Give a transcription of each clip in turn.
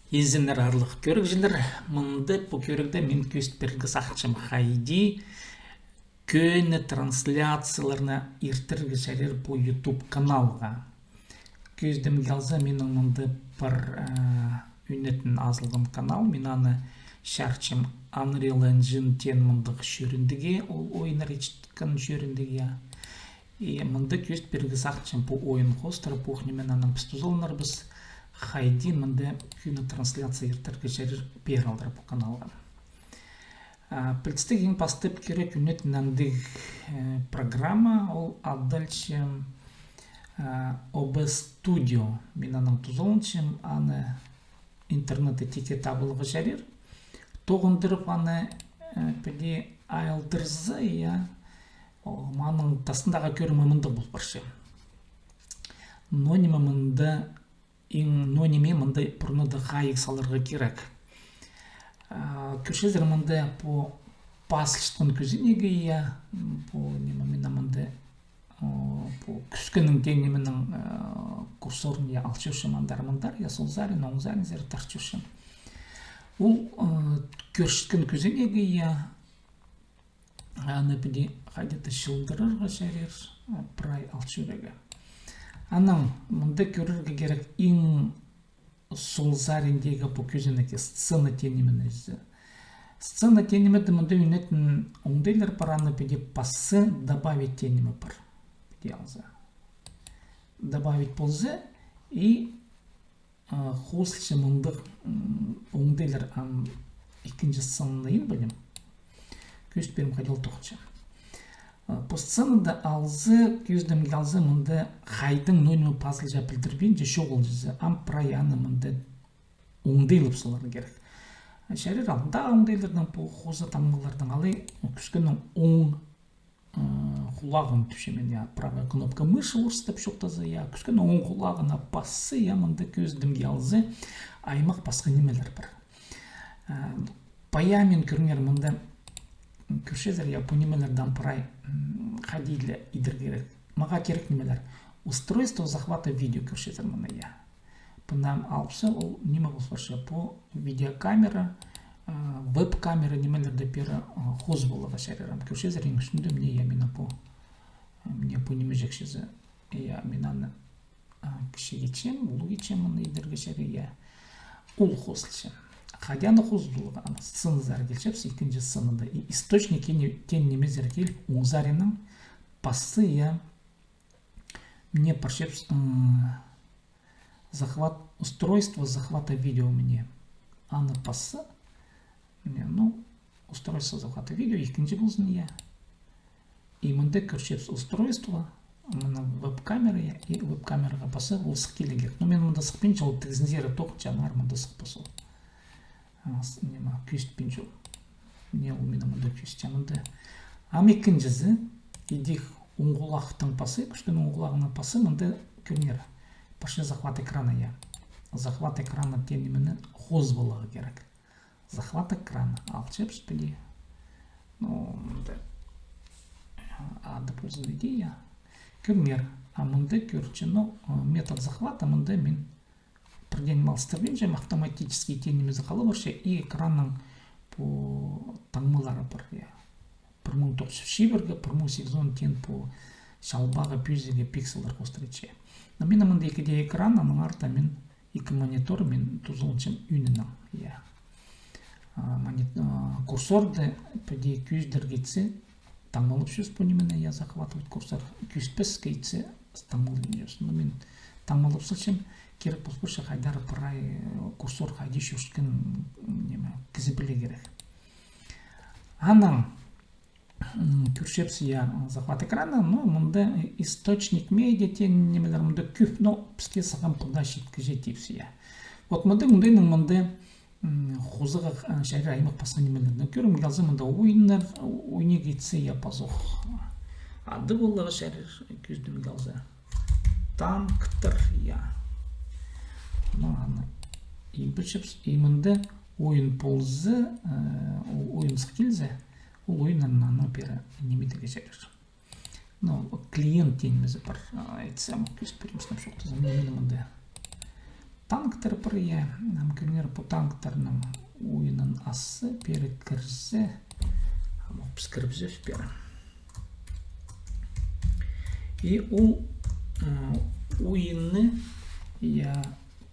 Изінер арлық көрік жінір, мұнды бұл көрікді мен көст бергі сақчым хайди көні трансляцияларына ертіргі жәрер бұл YouTube каналға. Көздім келзі менің мұнды бір үнетін азылғым канал. Мен аны шарчым Unreal Engine тен мұндығы шөріндіге, ол ойынар ечіткін шөріндіге. Мұнды көст бергі сақчым бұл ойын қостыры бұқнемен аның пістузолынар біз хайди мында күні трансляция ертіргі жәрір бер алдыр бұл каналға. Білістік ең бастып керек үнет нәндік программа, ол аддальчы OBS Studio. Мен аның тұзолынчым, аны интернеті теке табылығы жәрір. Тоғындырып аны пәде айылдырзы, маның тасындағы көрімі мұнды бұл бірші. Нонимы мұнды неме мұндай бұрныды ғайық салырға керек. Көршезір мұндай по басылшытын көзінегі по немемені мұндай по күскінің денеменің курсорын алчушы мандар мұндар сол зарын, оң зарын зәрі тарчушы. Ол көршіткін көзінегі аны біде қайдеті шылдырырға жәрер прай алчурегі. Аның мұнда көрірге керек ең сол заріндегі бұл көзінеке сцена тенемін өзі. Сцена тенемеді мұнда үнетін оңдайлар параны беде пасы добавить тенемі бар. Беде алза. Добавить болзы и хослшы мұндық оңдайлар екінші сценайын білім. Көз берім қадел тоқчы. По сценада алзы, көздім алзы мұнда қайдың нөймі пазыл жәпілдірбен же шоғыл жүзі, праяны мұнда оңдайлып солары керек. Шәрер алдында оңдайлардың бұл қозы тамғылардың алай күскінің оң құлағын түшемен, правая кнопка мыши ұрыстып шоқтазы, күскінің оң құлағына басы, мұнда көздім алзы аймақ басқа немелер бар. Паямен көріңер мұнда көршезір, по немелерден прай ходили идір керек. Маға керек немелер. Устройство захвата видео көршезір мұны. Бұнам алпсы, ол неме болсыршы. По видеокамера, веб-камера немелерді пері хоз болыға шәрерім. Көршезір ең үстінде мне по неме жекшезі. Мен аны кіші кетшем, ұлы кетшем мұны идірге шәрі. Ол хозлшем. Хадяны хозлуға, сцены зары келшепсі, екінші сценада. Источник кен немезер кел, оңзарының пасы, мне паршепс устройство захвата видео мне. Аны пасы, устройство захвата видео, екінші болзын, И мұнда көршепс устройство, веб-камера, и веб-камераға пасы, ол сық келегер. Но мен мұнда сықпенші, ол тігізіндері тоқ жанар мұнда сық пасы. Күст пенжу. Не ол мені мұнда күст жамынды. Екіншізі, едік оңғылақтың пасы, күшкен оңғылағының пасы мұнда көрінер. Пашы захват экрана, Захват экрана тенімені хоз болығы керек. Захват экрана. Алчеп спілі. Мұнда ады позы идея. Көрінер. Мұнда көрчі. Метод захвата мұнда мен бірден малыстырбен жем автоматически тенемізі қалы баршы, и экранның по таңмылары бар. 1901-ге, 1810 тен по шалбағы пюзеге пикселдер қостырычы. Но мен мұнда екіде экран, аның арта мен екі монитор мен тұзылыншым үнінің. Курсорды пәде күздер кетсе, таңмылып шөз по немене захватывать курсор. Күспес кетсе, таңмылып жөз. Но мен таңмылып сылшым, керек бұл бірші қайдары пырай курсор қайды шөшкен кізі біле керек. Аның көршепсі захват экрана, мұнда источник медиа тен немелер мұнда көп, піске саған бұнда шеткі жетепсі. Вот мұнда қозыға шайры аймақ басқа немелерді көрім келзі мұнда ойындар, ойне кетсе пазоқ. Ады болығы шайры көздім келзі. Танктыр, И біршепс, мұнда ойын ползы, ойын сықкелзі, ол ойыннан бері немедіге жәрір. Клиент тенімізі бар, айтсам, көз береміз, шоқтызым, немені мұнда танктар бір, иә. Көмір по танктарның ойынын асы, пері кірсе, біз кіріп зөз пері. И ол ойынны, иә,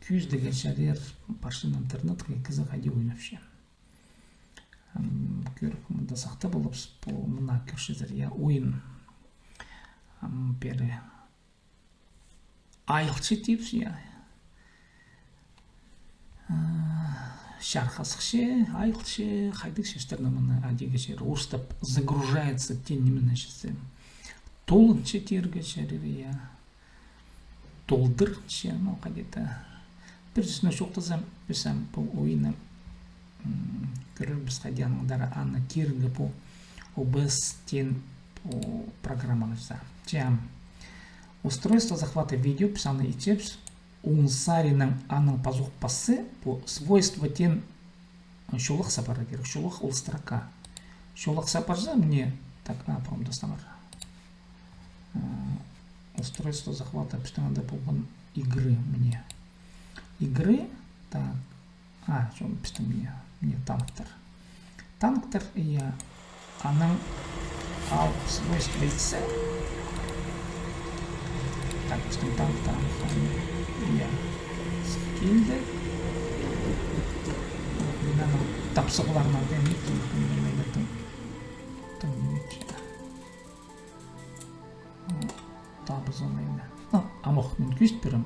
күздігі шәрер паршын интернетке кізі қайде ойнапшы. Көріп, мұнда сақта болып, мұна көршізір, иә, ойын пері айылшы дейбіз, иә. Шархасықшы, айылшы, қайдық шештерді мұны әдеге шер, ұрыстап загружается тенімені шесі. Толыншы терге шәрері, иә. Толдыр, ше, ну, қадеті. Бір жүзіне шоқтызам, бісім бұл ойыны көрір біз қадияңдары аны керінгі бұл обыз тен программаны жа. Чем устройство захвата видео, писаны ичепс, унсаринның аның пазуқ пасы, бұл свойство тен шолық сапары керек, шолық ол строка. Шолық сапар жа, мне, так, промда стамар. Устройство захвата, писаны бұл игры мне. Игры, так, что он писал мне танктер. Танктер, я, она, свойство лица. Так, что танктер, я, скилды. Надо тапсыкларына демейді, табыз оңайына. Амоқмен күст бірім,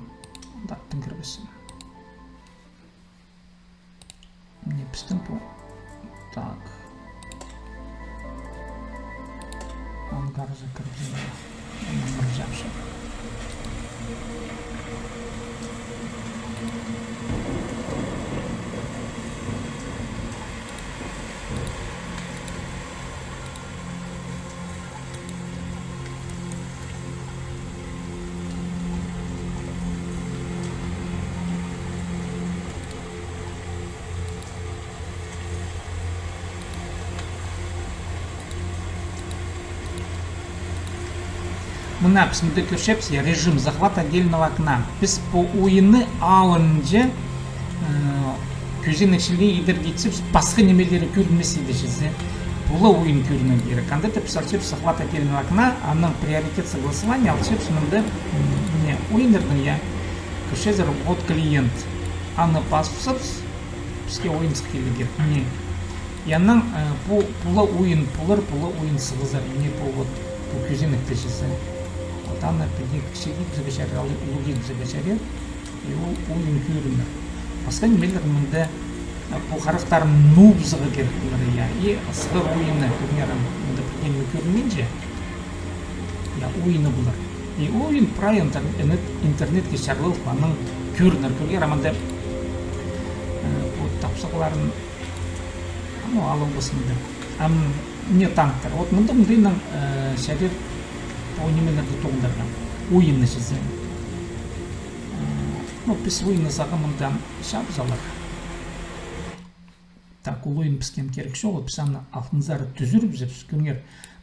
да, тыңгірбесін. Мне пістімпу. Так. Ангар закрыли. Мұржапшы. Мына пісімді көршепс, режим захват отдельного окна. Біз по ойыны алынже көзенекшілге едергетсіп, басқы немелері көрінмесейді жезе. Бұлы ойын көріну керек. Қандай писалчеп захват отдельного окна, аның приоритет согласования алчеп сынымды ойындырдың, я көршезір от клиент. Аны басып, бізге ойын сықелі керек. Не. Яның бұлы ойын сығызар. Не бұл көзенекті жезе. Аны кішегі күзігішәрі, ұлығы күзігішәрі, ойын көрінір. Басқа немелер мұнда бұл қарақтарын нұбзығы керектілері, я. И сығыр ойыны көрінерім мұнда біргенгі көрінменже, я, ойыны бұлар. И ойын прай интернетке шарлыл қаның көрінір. Көргер аманда тапсықларын алып бұсынды. Не танктар. Вот мұнда мұндайның шәрер ойнемелерді тоғындарға ойыны жезе. Біз ойыны сағымында шабыз алар. Так, ол ойын піскен керек шоғы, біз аны алтынзары түзіріп жеп көріңер.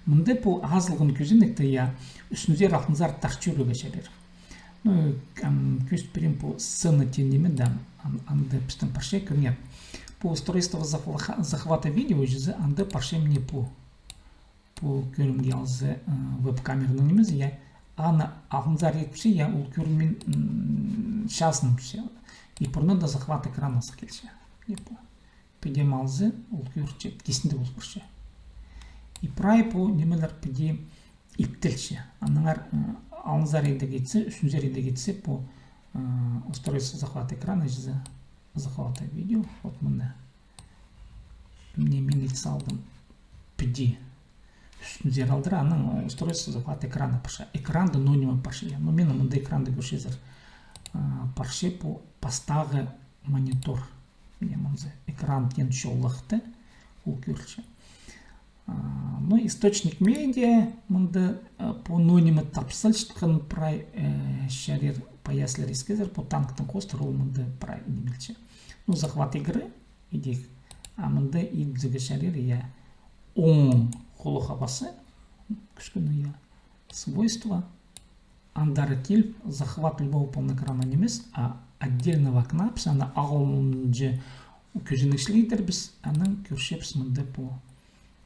Мұнда бұл азылғын көзінекті, я, үстінзер алтынзары тақчөріге шәрер. Көст берем бұл сыны тенеме, да, аңды пістің парше көріңер. Бұл устройство захвата видео жезе, аңды парше мне бұл көрімге алзы веб-камерінің неміз, я, аны ағынзар етпіше, я, ол көріммен шасын піше. И бұрны да захват экрана сықелше. Педем алзы, ол көрінше, кесінде бол бірше. И прай бұл немелер педе иптілше. Аныңар ағынзар еді кетсе, үшінзер еді кетсе, бұл устройство захват экрана жезі захвата видео. Вот мұны. Мен ет салдым педе. Үстінзер алдыр, аның устройство захват экрана парша. Экранды нонима парша. Но мен мұнда экранды көршезір. Парше по пастағы монитор. Экран тен шоллықты. Ол көрші. Но источник медиа мұнда по нонима тапсыл шытқын прай шәрер паяслер ескезір. По танктың қостыр ол мұнда прай немелчі. Ну, захват игры идек. А мұнда идзігі шәрер, я, оң қолыға басы, күшкіні, я, свойства, андары келіп, захват любого полноэкрана немес, а отдельного окна, біз ана ағылымды көзінікшілейдер, біз аның көршепс мұнды бұл.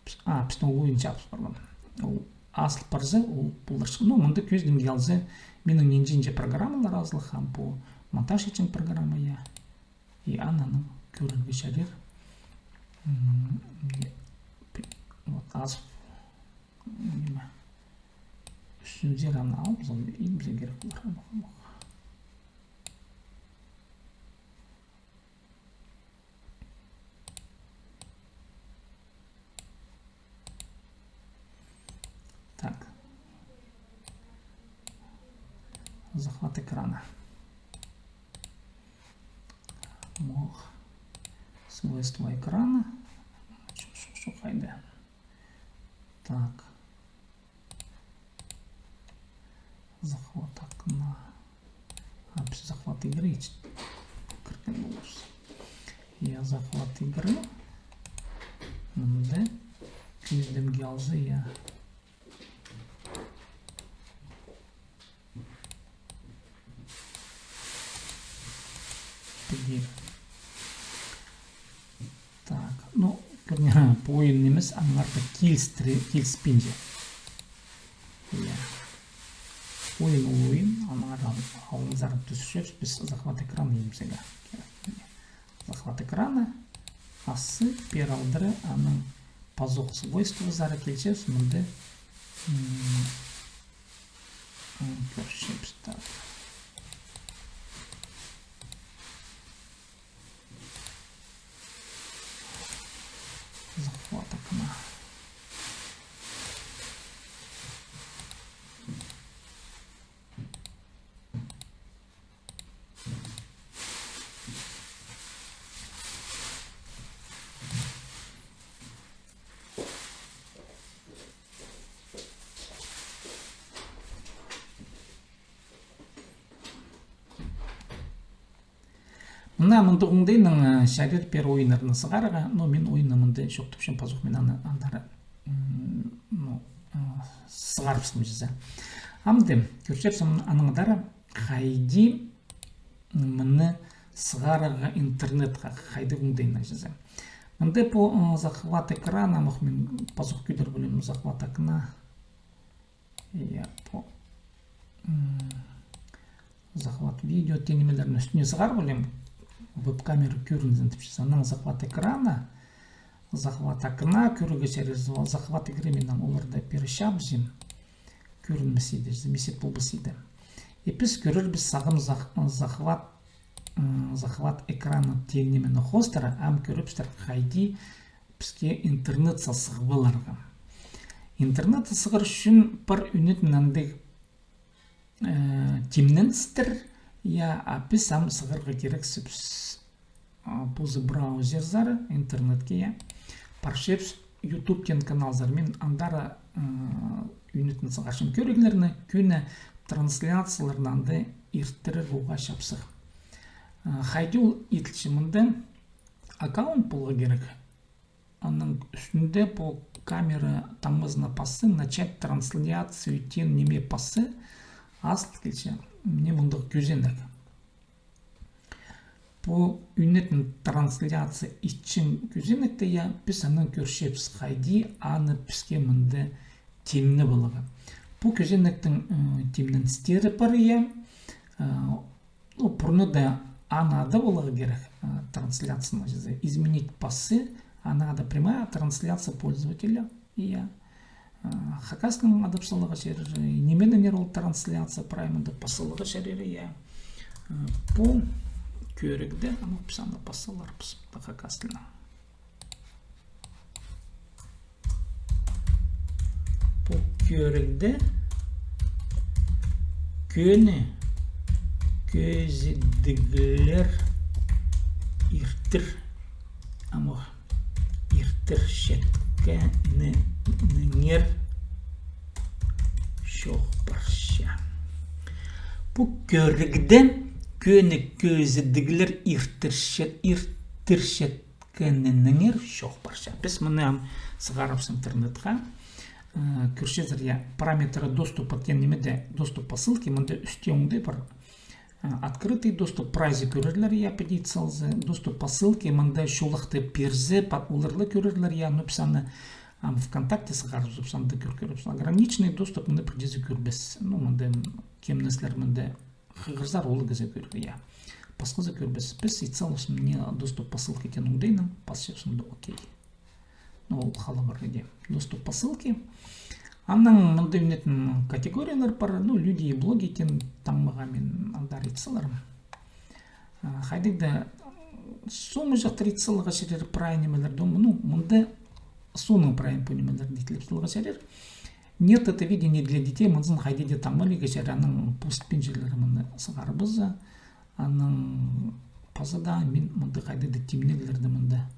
Біздің ол ойын жапыс барлам. Ол асыл парзы, ол бұлдыршық. Ну, мұнды көздім келзі, менің ненженже программалар азылы қам бұл монтаж еткен программа, я. И ананың көрінгі шәрер. Вот азып. Үстінде ғана алып, бізге керек болар. Так. Захват экрана. Свойства экрана. Хайде. Так. Захват окна. Захват игры. Я захват игры. Да. Көздем geldi ya. Так, ну, по ойын емес, аңғарда келіспенде. Ойын, аңғарда ауыңыздар түсішіп, біз захват экрана емсеге. Захват экрана, асы, пералдыры, аның пазоқ свойства зары келсеп, мұнды көршіп стар. Захват окна. Мына мұнды оңдайның шәрер пер ойынырны сығарыға, но мен ойынны мұнды шоқтыпшын пазуқ мен андары сығарыпсым жүзі. Амды, көршепсім аныңдары қайды мұны сығарыға интернетқа қайды оңдайына жүзі. Мұнды по захват экрана, мен пазуқ көдір білем захват окна. По захват видео тенемелерін үстіне сығар білем. Веб-камеру көріңізден тіпші. Аның захват экрана, захват окна, көрігі шәрізі, захват игры менен оларды перешап жин, көрінмесейді, месет болбысейді. Епіз көрір біз сағым захват экрана теңнемен хостары, ам көріпстер қайды бізге интернет сасығыларға. Интернет сасығыр үшін бір үнет мінанды темнен стір, я апис сам сығырға керек сөпс бұзы браузер зары интернетке я паршепс YouTube кен канал зары мен андара үйнетін сығашын көрігілеріні көне трансляцияларнанды ерттірі ғуға шапсық. Хайдюл етілшімінді аккаунт болға керек. Анның үстінде бұл камера тамызына пасы начать трансляцию тен неме пасы асыл келші. Мне мұндық көзендік. По үнетін трансляция ичін көзендікті я біз анын көршепс қайды аны бізге мұнды темні болығы. По көзендіктің темнің стері бар я. Бұрны да анады болығы керек трансляцияны жазы. Изменить пасы, анада прямая трансляция пользователя. Я хакасының адапсалығы шәрері, неменен ерол трансляция праймында пасылығы шәрері, я бұл көрігді, ама пісанды пасылар пысыпты хакасылына. Бұл көрігді көні көзідігілер иртір, ама иртір шеткені нер шоқ барша. Бұл көрігді көні көзідігілер иртіршеткенініңер шоқ барша. Біз мұны сығарымыз интернетқа. Көршезір я параметры доступа тенемеде доступ по ссылке мұнда үсте оңды бар. Открытый доступ прайзы көрерлер, я педицалзы, доступ по ссылке, мында шулықты перзе, улырлы көрерлер, я нөпсаны ВКонтакте сығарып зұпсанды көріп. Ограниченный доступ мында предезі көрбес. Мында кемнеслер мында хығырзар олы көзе көрді, я. Басқызы көрбес. Біз итсалыз мне доступ по ссылке кен ұңдайным, пасшепсімді окей. Ол қалы бар еде. Доступ по ссылке. Анның мында үнетін категориялар бар, люди и блоги кен таммаға мен андар итсаларым. Хайдыгда сумы жақтыр итсалыға шерер прай немелерді, мында суның прайын по немелер дейтіліп сылыға шерер. Нет это видение для детей, мынзын хайдыде таммалиға шер, аның постпен жерлері мында сығары бұзы, аның пазада мен мында хайдыде темнелерді мында.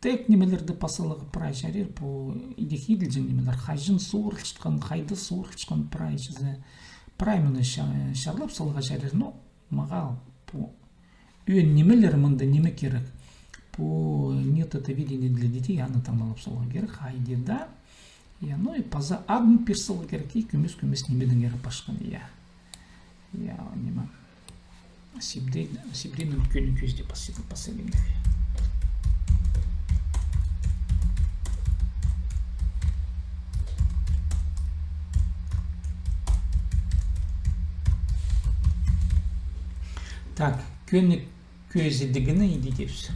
Тек немелерді пасылығы прай шарер, по идехидлжен немелер, хайжын суырылшытқан, хайды суырылшытқан прай жызы. Прай мені шарлап сылыға шарер, маға по үйен немелер мында неме керек. По нет это видение для детей, аны тамалап сылыға керек, хайды да. И паза адын персылы керек, и күмес немедің ері пашқан, я нема. Сибдейдің көні көзде пасылымды. Так, көні көзідігіні едетепсі.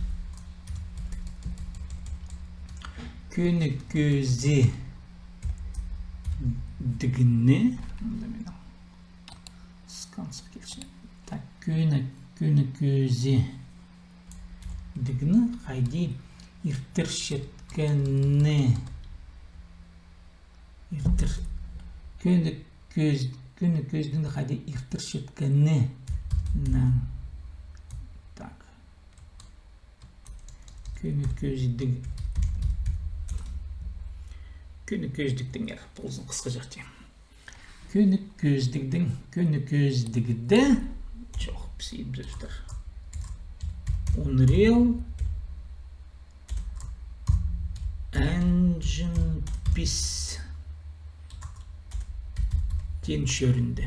Көні көзідігіні, скансық келші. Так, көні көзідігіні қайды иртіршеткіні. Көні көзідігіні қайды иртіршеткіні. Так. Көні көздіктің ер, болсын қысқы жақте. Көні көздігді, жоқ, пісейіп жүрістір. Unreal Engine Piece тен шөрінді.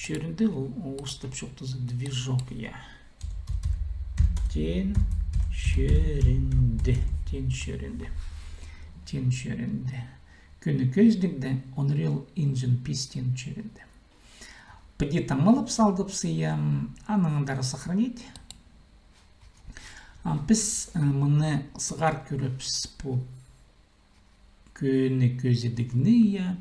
Шөрінді ұстап жоқтызы движок, я. Тен шөрінді. Көні көздігді Unreal Engine Piece тен шөрінді. Піде тамылып салдыпсы, я. Аныңындары сохранить. Біз мұны сығар көріпс по көні көздігіні, я.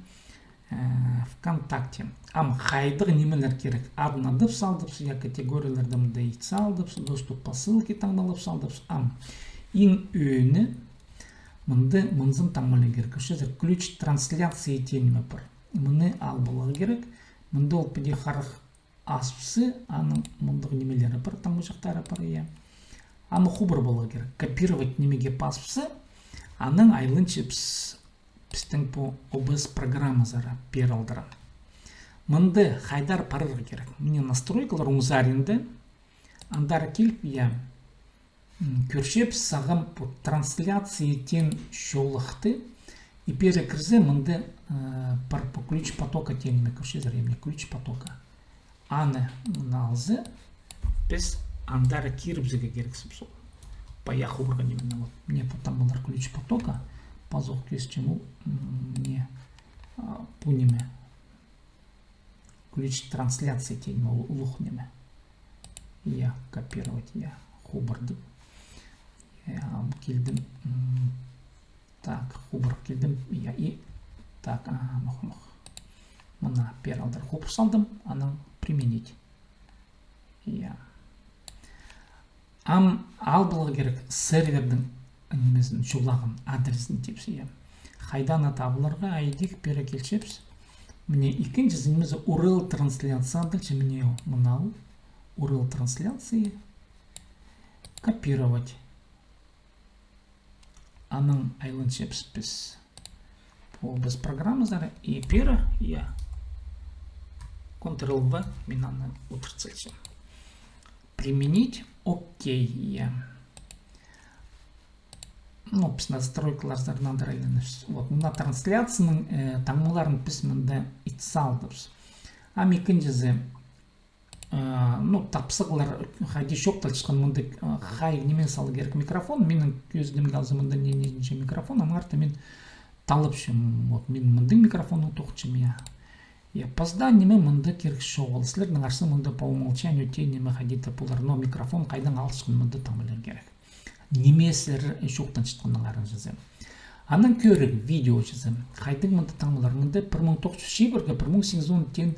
ВКонтакте. Хайдығы немелер керек. Адынадып салдыпсы, я категорияларды мұнда ит салдыпсы, доступ по ссылке таңдалып салдыпсы. Ең өні мұнды мұнзын таңмалы керек. Үшезір ключ трансляции тенімі бар. Мұны албылығы керек. Мұнда ол піде қарық аспысы, аның мұндығы немелері бар, таңғы жақтары бар, я. Аны хубыр болығы керек. Копировать немеге паспысы, аның айлыншы біздің по OBS программа зара пералдыран. Мұнды хайдар парырғы керек. Мне настройкалар ұңзаринді. Андар келіп, я көршеп сағым по трансляции тен шолықты. И перекірзе мұнды по ключ потока тенеме көршезір. Емне ключ потока. Аны мұналзы біз андары кирбзіге керексіп сол. Паяқ ұбырға немен. Мне потом бұлар ключ потока. Пазох кез чему мне пунеме. Ключ трансляции тенеме улухнеме. Я копировать, я хубарды. Я келдім. Так, хубар келдім. Я и так, мох. Мына пералдар хубар салдым, аны применить. Я. Албылығы керек сервердің немезін жолағын адресін тепсі. Хайдана табыларға айдек пере келшепс. Мне икінчі зінімізі URL трансляция дальше мне мынау URL трансляции копировать. Аның айлын шепс біз без программы зары и пере я Ctrl-V мен аны отырцельшем. Применить окей я. Біз настройкалар зарнандар айлыныш. Вот, мына трансляцияның таңмыларын біз мында ит салдырыз. Мекінжізі ну тапсыгылар хайди шокталчкан мындай хай немен салы керек микрофон менің көздемге алзым мындай ненеше микрофон аңарта мен талыпшым вот мен мындай микрофонны тоқчым я позда неме мындай керек шоғыл сілердің арсы мындай по умолчанию те неме хайдита пулар но микрофон қайдан алышкан мындай тамылар керек немесер шоқтан чыққанның арын жазам анан көрік видео жазам қайдың мындай тамылар мындай 1901 1810 тен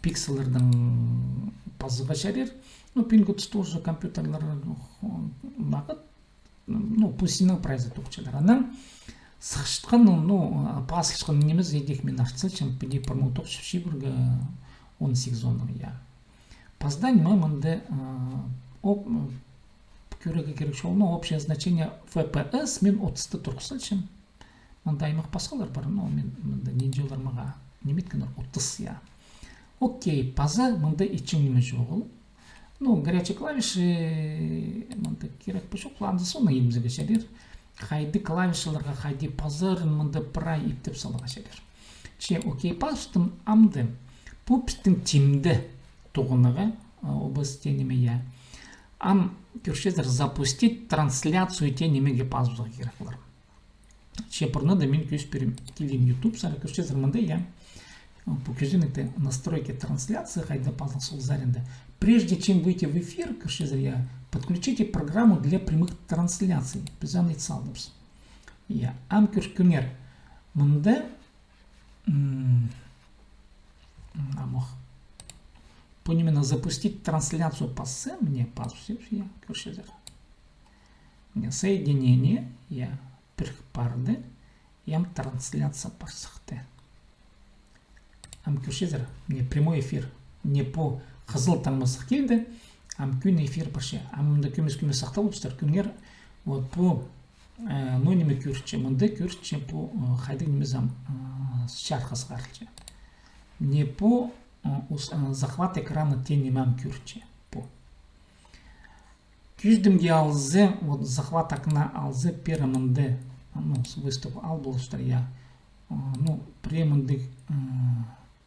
пикселердің пазыға шарер, ну, пингутс тоже компьютерлер бағыт, ну, пусинның прайзы тоқчалар. Анан, сықшытқан, ну, пасылшқан неміз едек мен ашты, чем пиди 1918-18 я. Паздань мы мынды, көрігі керек шол, ну, общее значение FPS мен 30-ты тұрқсыл, чем мында аймақ пасқалар бар, ну, мен мында ненжелер маға неметкенер 30 я. Окей, паза мында ичің неме жоғыл. Ну, горячие клавиши мында керек пошо планды соны елімізге шәрер. Қайды клавишаларға қайды пазарын мында прай иптеп салыға шәрер. Че, окей, пастым амды. Пупстың тимді тұғыныға областе неме я. Ам көршезір запустить трансляцию те немеге пазуға керек олар. Че, пұрны да мен көз берем келем YouTube сары көршезір мында я. Покажите настройки трансляции, хайда пазл солзаренда. Прежде чем выйти в эфир, подключите программу для прямых трансляций. Пизанный салдапс. Я амкер кюнер. Мында понименно запустить трансляцию пассе мне пассе я кюршезер. Соединение я перхпарды ям трансляция парсахте. Амкюшезер, мне прямой эфир, не по хазыл таңмасық келді, амкүн эфир парше, амында көмес сақтау ұпстар, күнгер, вот по, ну неме көрші, мында көрші по қайды немезам шарқасы қарылчы. Не по захват экрана те немам көрші, по. Күздімге алзы, вот захват окна алзы перамынды, ну, выступ ал болыштар, я, ну, премынды,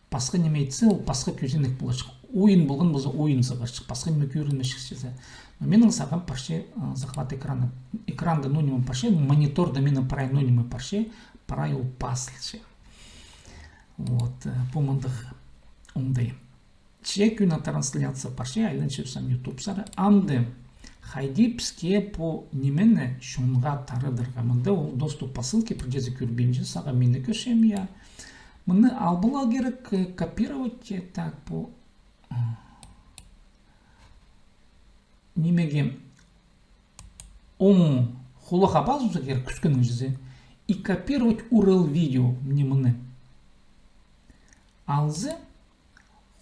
Пасқа немейтсі, ол пасқа көзенек болашық. Ойын болған болса ойын сағашық. Пасқа неме көрінмешік сезі. Менің саған парше захват экрана. Экранда нонимы парше, мониторда менің парай нонимы парше, парай ол пасылшы. Вот, помындық ондай. Че күна трансляция парше, айлан шепсам YouTube сары. Анды, хайди піске по немені шунға тарыдырға. Мында ол доступ посылки придется көрбенже, саға мені көшем я. Мыны албыла керек копировать так по немеге оң хулаха базуса керек күскенің жүзі и копировать URL видео мне мыны алзы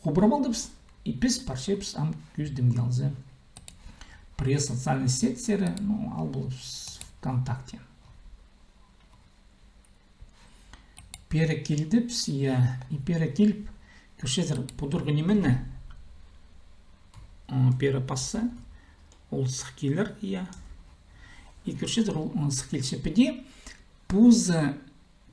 хубрамалдыбыз и пис паршепс ам күздімге алзы пресс социальный сеттері ну албылыбыз ВКонтакте. Перекилдіпс, я, и перекилп, көшезір подырғы немене, перепасы, ол сықкелер, я, и көшезір ол сықкелші педе, пуз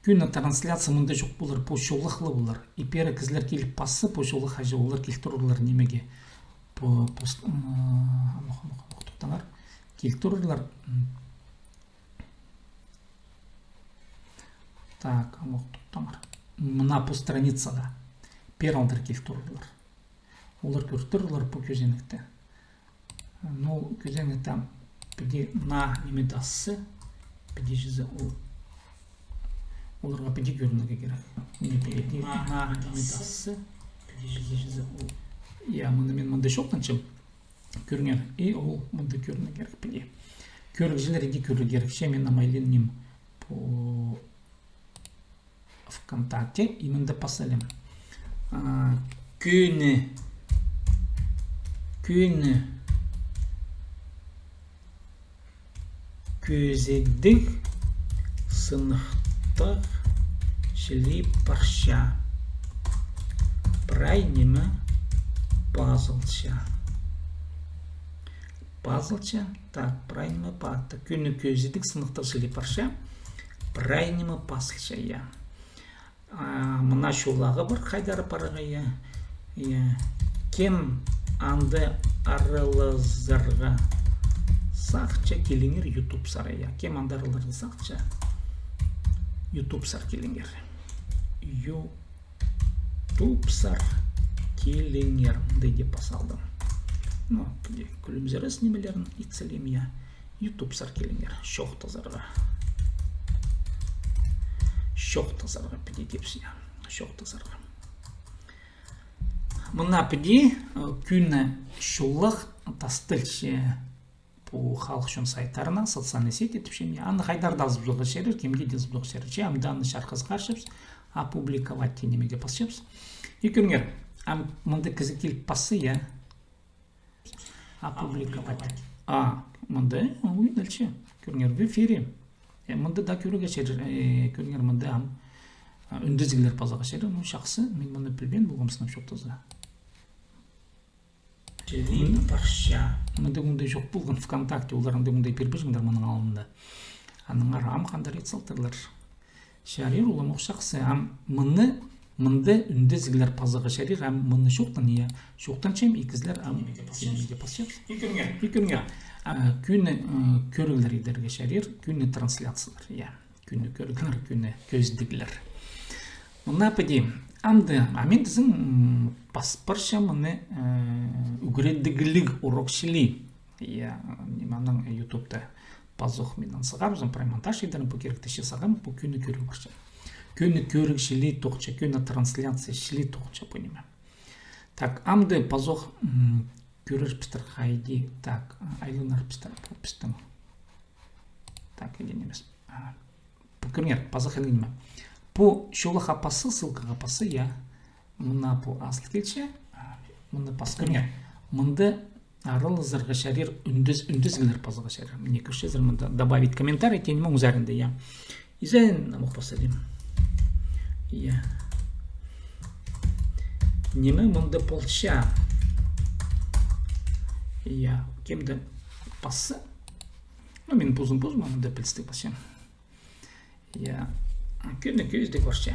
күні трансляция мұнда жоқ болар, по шолықлы болар, и перекізлер келіп пасы, по шолық ажы олар келтірулар немеге, по келтірулар, так, мына по страницада пералдыр келтірулар. Олар көртірулар по көзенікті. Но көзенікті педе на немедасы, педе жүзі оларға педе көрінуге керек. Педе на немедасы, педе жүзі я мұнда мен мұнда шоқтанчым көрінер, и ол мұнда көріну керек педе. Көрік жылер еде көрі керек. Ше мен намайленнем по ВКонтакте именно посылым. Күні көзедік сынықтық шілі парша прайнемі пазылча. Так, прайнемі пазылча. Күні көзедік сынықтық шілі парша прайнемі пазылча, я. Мына шулағы бір қайдары параға, я. кем анды арылызырға сақча келіңер YouTube сарая. Кем анды арылызырға сақча YouTube сар келіңер. YouTube сар келіңер. Мындай деп басалдым. Ну, күлімзері сінемелерін итселем я. YouTube сар келіңер. Шоқтазарға. Шоқтазарға піде депсі я. Шоқтазарға. Мына піде күні шулық тастылшы по халықшын сайтарына, социальный сети тіпшем я. Аны қайдарда азбұзығы шерір, кемге де азбұзығы шерір. Че, амданы шарқыз қаршыпс, опубликовать тенемеге пасшыпс. Екіріңер, мынды кізі келіп пасы я. Опубликовать. Мынды, дальше. Көріңер, в эфире. Мынды да көріге шерір. Көріңер, мынды үндізгілер пазаға шерір. Ну, шақсы, мен мынды білбен болғым сынап шоқтызы. Мынды мұндай жоқ болған ВКонтакте, оларыңды мұндай пербіжіңдер мұның алынды. Аныңар қандар етсалтырлар. Шарир ұлым оқшақсы, мынды үндізгілер пазаға шарир, мынды шоқтан ия. Шоқтан чем, екізлер сенемеге пасшап. Екіріңер, күні көрігілер едерге шарир, күні трансляциялар, ия. Күні көрігілер, күні көздігілер. Мына пәдейм. Мен тізім паспарша мұны үгіредігілік урокшілі. Неманың ютубта пазуқ менен сығарбызым, праймонтаж едерін по керектіші сағам, по күні көрік барша. Күні көрік шілі тоқча, күні трансляция шілі тоқча понимаем. Так, амды пазуқ көрір пістір қайди. Так, айлынар пістір пістің. Так, еден емес. Көрінер, пазуқ елгенеме. По шолаха пасы, ссылкаға пасы, я. Мына по асыл келче. Мына пасы көрінер. Мынды арылы зырға шарир үндізгілер пазыға шарир. Мне көршезір мында добавить комментарий, тенімі ұзарында, я. Изайын намық пасадим. Я. Немі мында полча. Я. Кемді пасы. Ну, мен пузым, мында пілсті пасем. Я. Күні көздік барша.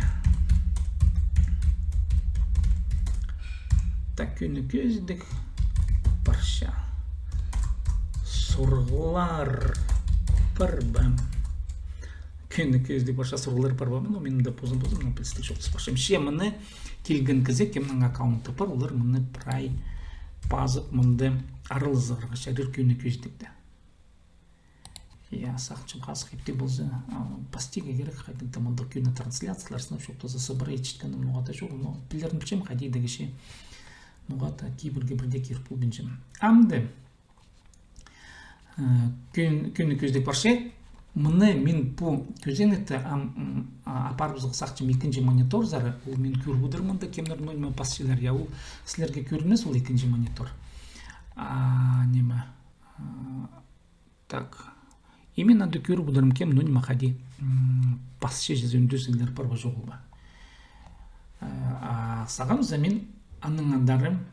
Так, күні көздік барша. Сұрғылар парбам. Күні көздік барша сұрғылар парбам. Но менің да позым, но пілстік жоқтыс баршам. Ше мұны келген кізе, кемнің аккаунты бар, олар мұны прай пазып мұнды арылызығырға шарир күні көздікті. Я сақчым қасық епте болсы пастиға керек қайдыңда мұнда күні трансляциялар сынап шоқтазы сыбырай чіткенім нұғата жоқ, но білерін білчем қайдейді кеше нұғата кейбірге бірде керіп бұл бінчем. Амды күні көздік баршы, мұны мен бұл көзенетті апарбызғы сақчым екінші монитор зары, ол мен көр бұдыр мұнда кемдер нойма пасшылар, я ол сілерге көрінес ол екінші монитор. Неме? Так. Именно до көрі бұдырым кем, но не мақади пасшы жезі үндізгілер бар ба жоғы ба. Саған замен анның андарым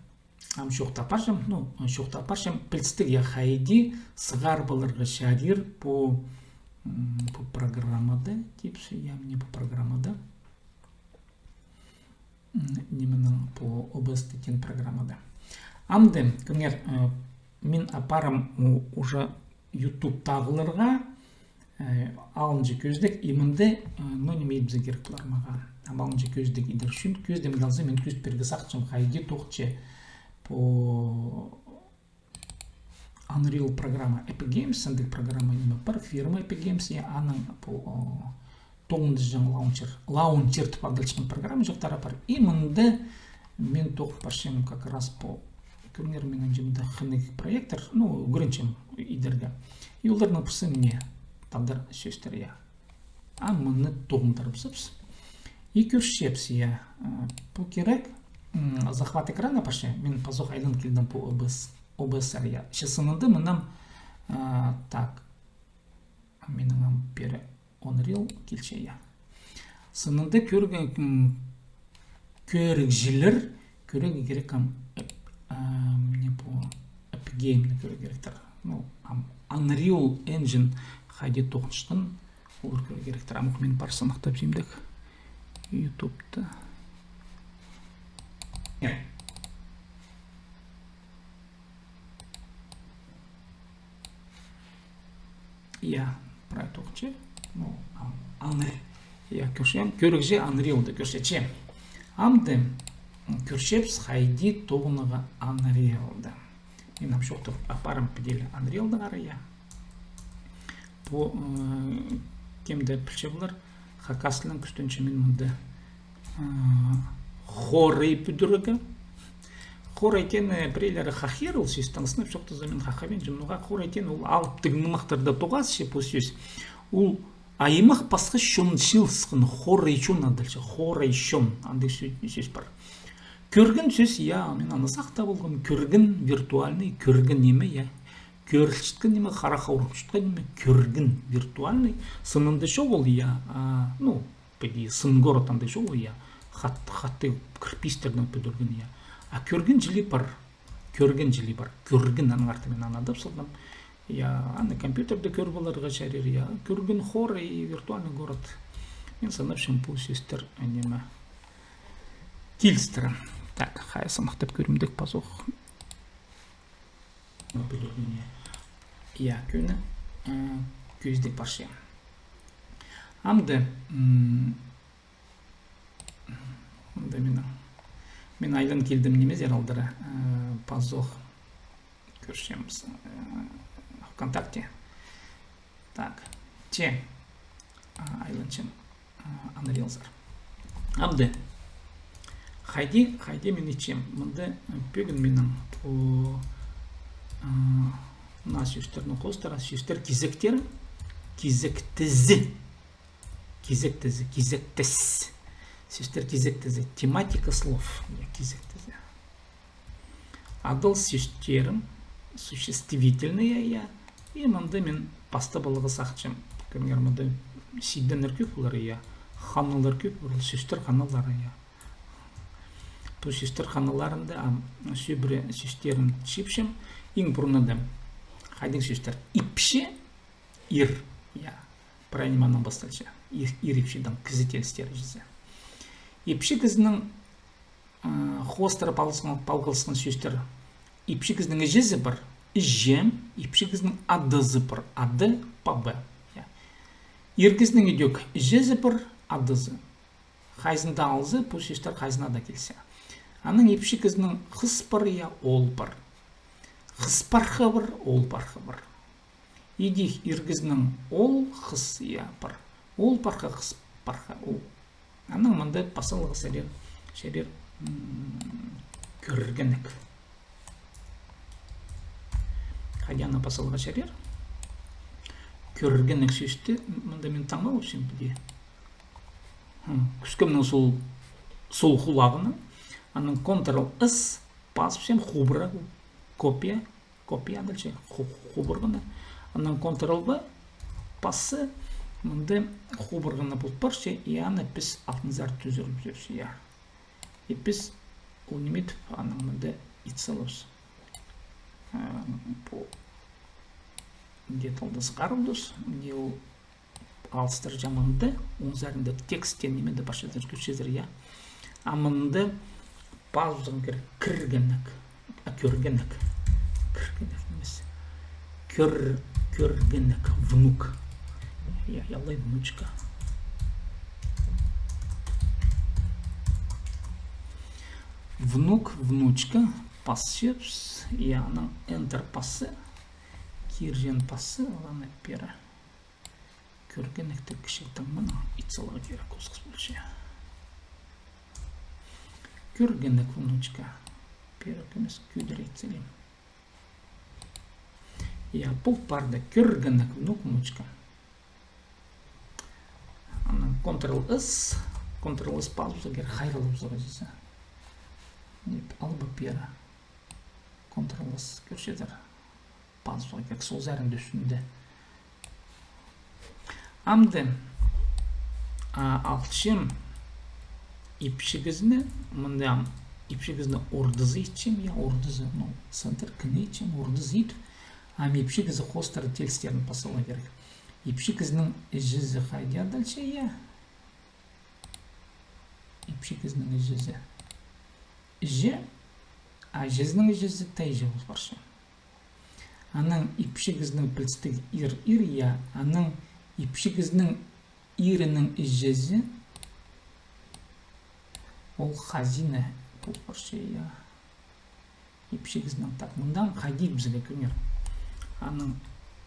шоқта паршам, шоқта паршам пілстік я хайди сығар балырғы шарир по программада, типсі я мне по программада, неменің по обестетен программада. Амды, күнгер, мен апарам уже YouTube тағылырға алынжы көздік емінді, но немейбізі керек бұлар маға. Алынжы көздік едір үшін көздем қалзы, мен көзд бергі сақчым қайды тоқчы по Unreal программа Epic Games, сәндік программа неме бар, фирма Epic Games, аның по тоғынды жаң лаунчер тұпардылшын программа жоқтары бар. Емінді мен тоқ паршем как раз по көрінер менің жемді қынық проектор, көрінчем идерге. И олардың пұрсы мне талдар сөстер я. Мұны тоғындарып сыпс. И көршепс я. Бұл керек захват экрана парше. Мен пазоқ айлын келдім по OBS я. Шесынынды мұнам так. Менің бері Unreal келше я. Сынынды көрік жилер, көрік керек мне по Epic Game көрі керектір. Unreal Engine қайды тоқыншытын олар көрі керектір. Амық мен бар санақтап жемдік YouTube'да. Я про это учу. Ну, анри. Я көршем, көрікже анриолды көрсетшем. Амды көршепс хайди тоғыныға анриолды. Мен апшоқты апарым піделі анриолды қарая. По кемді пілше бұлар, хакасылын күстінші мен мұнды хорей пүдірігі. Хорайтен бірейлері хахер ол сөз сынып шоқты замен хахабен жұмнуға хорайтен ол алып тігінімақтарда тоғаз ше бұл сөз. Ол айымақ басқа шоншыл сықын хорайшон адылшы, хорайшон андай сөз бар. Көргін сөз, я, мен аны сақта болғым, көргін виртуальный, көргін неме, я. Көрілшіткі неме, қарақаурықшытқа неме, көргін виртуальный. Сынынды шоқ ол, я, ну, пәді сын город андай шоқ ол, я. Хатты кірпистердің пөдіргін, я. А көргін жылы бар, көргін аның арты мен анадап сылдым. Я, аны компьютерді көр боларға шәрер, я. Көргін хор и виртуальный город. Мен санапшым бұл сөстер, неме, тилстірі. Так, хай самақтап көрімдік пазоқ. Я, көні көздік баршы. Амды, мен айлан келдім немез ералдыры пазоқ көршеміз ВКонтакте. Так, че айланчым анрилзар. Амды, хайди мен ичем. Мұнды пөгін менің на сөстерінің қостара, сөстер кезектер, кезектізі. Сөстер кезектізі. Тематика слов. Кезектізі. Адыл сөстерім, существительные я. И мұнды мен баста болығы сақчым. Көріңер мұнды сидден үркіп олар я. Ханалар көп, ол сөстер ханалары я. Бұл сөстер ханаларында сөбірі сөстерін шепшім. Ең бұрынады хайдың сөстер ипше, ир, я. Правильно басталшы. Ир ипшедің кізетелістері жүзі. Ипші кізінің хостары палғылысқан сөстер. Ипші кізінің жүзі бір, жем, ипші кізінің адызы бір, ады пабы. Ир кізінің үдек жүзі бір, адызы. Хайзында алзы, бұл сөстер хайзына да келсе. Аның ипші кізінің қыс бір, я, ол бір. Қыс парқы бір, ол парқы бір. Едих иргізінің ол қыс, я, бір. Ол парқы, қыс парқы, ол. Аның мұнды басылығы шәрер көргінік. Қадияны басылығы шәрер. Көргінік сөзді, мұнда мен таңмал өпсен біде. Күскімнің сол құлағыны. Аның Ctrl-S басыпсен хубыра копия дальше хубырғыны. Аның Ctrl-V басы мұнды хубырғыны бұлт баршы, и аны біз алтынзар түзіріп жүрсі, я. И біз ол неметіп, аның мұнды итсалыз. Бұл деталды сқарылдыз, не ол алыстыр жаманды, онзарында текстен немеді башыдыр көшезір, я. Амынды базуғын кіргенік, көргенік емес. Көргенік, внук. Ялай внучка. Внук, внучка, пассепс, яның enter пасы, киржен пасы, аланы пері. Көргенікті кішеттің мұны итсалға керек осқыз бөлші. Көргенік внучка. Перек емес күйдір етселем. Я бұл барды көргенік внучка. Анан Ctrl-S пауза кер хайрылып зора жесе. Албы пера. Ctrl-S көршедір. Пауза кер сол зәрінде үстінде. Амды алшым ипшігізні, мұнды ипшігізні ордызы итчем, я ордызы, ну, центр кіні итчем, ордызы ит, ам ипшігізі хостары тельстерін пасыла керек. Ипшігізінің жүзі қайдия дальше, я. Ипшігізінің жүзі. Жі, а жүзінің жүзі тәй жауыз баршы. Аның ипшігізінің пілістігі ир, я. Аның ипшігізінің ирінің жезі ол хазина бұл көрсе, я. Ипшігізінің так, мұндан қайдей бізге көнер. Аның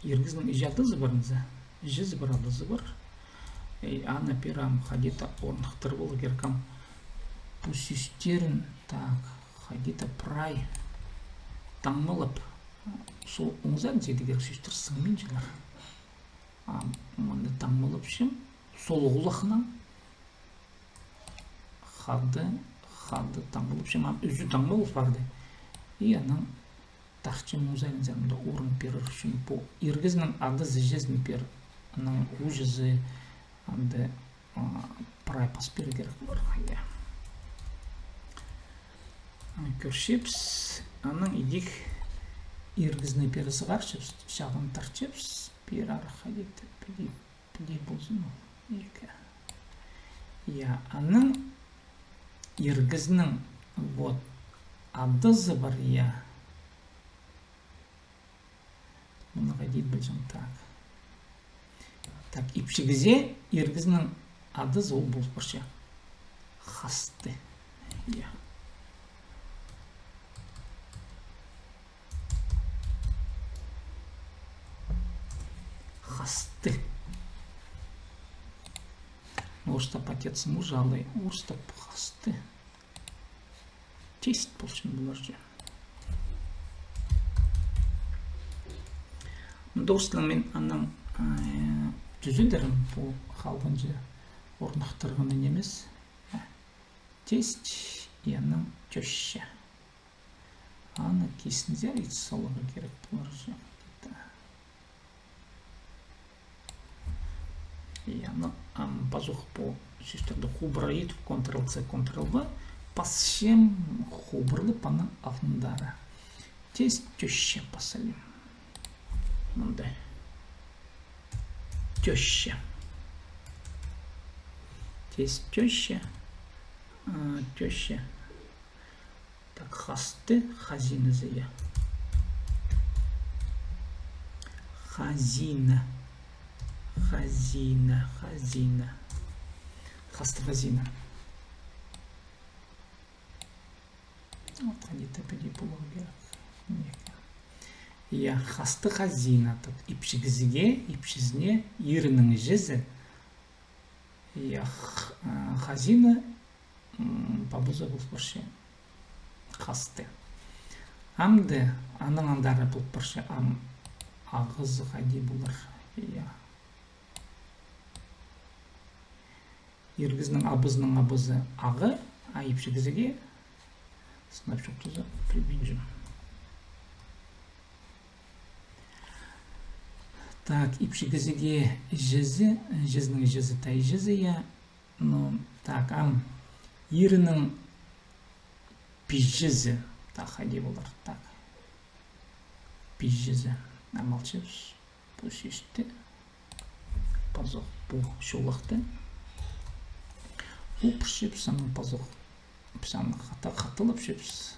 иргізінің ижадызы барыңызы, жезі бар, адызы бар. Ана пирам хадита орнықтыр болу керкам. Пусистерін, так, хадита прай таңмылып, сол оңзан зеді керек сөстір сыңмен жылар. Мұнды таңмылып шым, сол ұлықынан хады таңмылып шым, үзі таңмылып барды. И анан тақчым оңзан зәмді орын перір шым, по иргізінің адызы жезін пер, анан ұжызы анды прай паспері керек бар. Көршепс, аның идек иргізіне пересі қаршепс, шағын тарчепс, пер арқадеті пілей болсын ол, екі. Я, аның иргізінің вот адызы бар, я. Мұны қайдейді білжім, так. Так, ипшігізе иргізінің адызы ол болып көрше. Хасты, я. Хасты. Орыстап отец мужалый, орыстап хасты. Тест болсын бұлар же. Достлармен аның түзілдерім бұл қалған же орнақтырғаны немес. Тест яның төші. Аны кесіндер ет салығы керек бұлар же. Яны пазух по сөздерді хубыра етіп, Ctrl-C, Ctrl-V, пасшем хубырлы паның алдындары. Тез төші пасалым. Мұндай. Төші. Тез төші. Төші. Так, хасты, хазина зая. Хазина. Хазина. Хасты хазина. Вот где-то пойди полугер. Я хасты хазина. Так, ипшигізге, ипшизне, ирінің жезі. Я хазина пабуза бұл бірше. Хасты. Амды, аның андары бұл бірше. Ағыз қайди бұлар. Я. Иргізінің абызы ағы, ипшігізге сынап жоқтызы прибенжім. Так, ипшігізге жезінің жезі тай жезі, я. Так, ирінің пижжезі. Так, қайди болар. Так. Пижжезі. Амалчыз. Бұл сөзді. Пазық бұл шолақты. Упшипс, оно позох, писано хатылып шипс.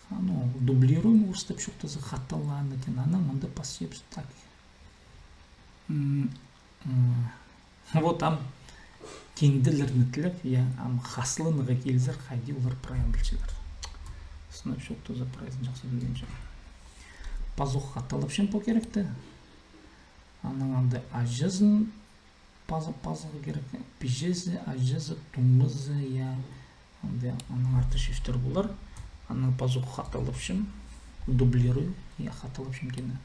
Оно дублируем устап что-то за хатала, она надо посипс так. Вот там кендилерни тилеп, я хаслыныга келзер, хайди улар прайым билчилер. Сынап что-то за прайын жақсы билген жа. Позох хатылып шем по керекті. Аның андай ажызын пазығы керек, пижезі, ажезі, тұңғызы, я, аның арты сөстер болар, аның пазығы қаталып шым, дублирую, я қаталып шым кені.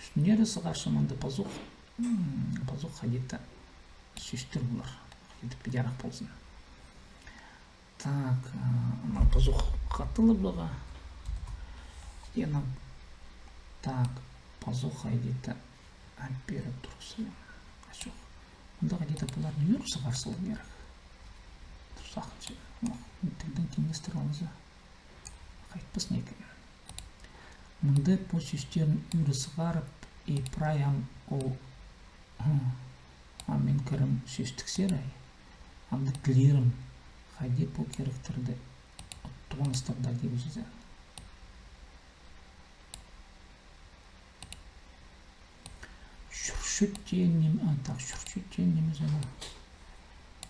Үстінері сығаршым, анда пазығы қадеті сөстер болар, қадеті педярақ болсын. Так, аның пазығы қатылып бұға, ена, так, пазығы қадеті әмпері тұрсылым, ашық. Ондағы где-то бұлар не өрісі қарсылы керек. Тұрсақын же. Тілдің кеңестір олызы. Қайтпасын екен. Мұнды по сөстерін өрісі қарып, прайам ол мен кірім сөстіксер ай. Анды тілерім қайде по керектерді тұғыныстарда деп жүзі.